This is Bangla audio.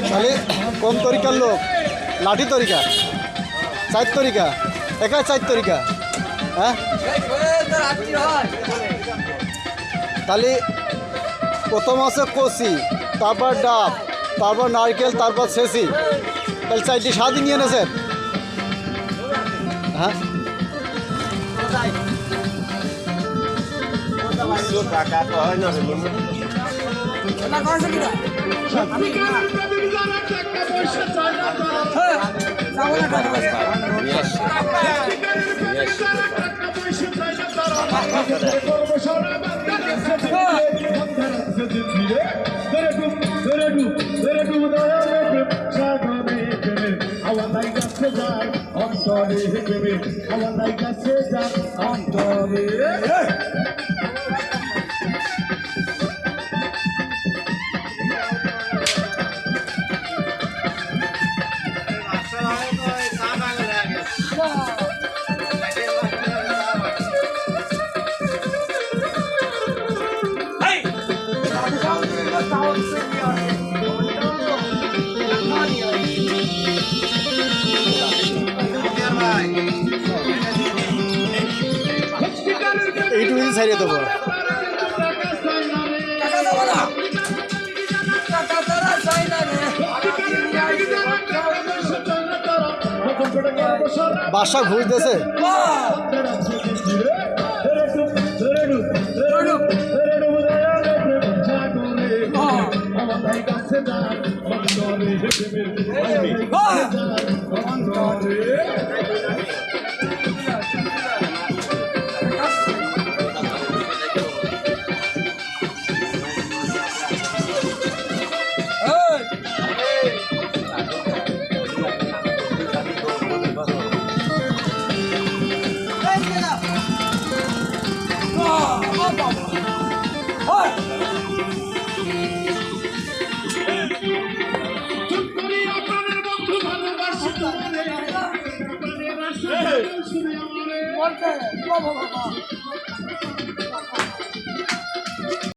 তাহলে কোন তরিকার লোক? লাঠি তরিকা, চার তরিকা, একা চার তরিকা। হ্যাঁ, তাহলে প্রথম আছে কচি, তারপর ডাব, তারপর নারকেল, তারপর শেষি। তাহলে চারটি স্বাদই নিয়ে এনেছেন। হ্যাঁ, এইটুকু ছাড়িয়ে দেবো। বাসা ঘুষ দিয়েছে। Hey!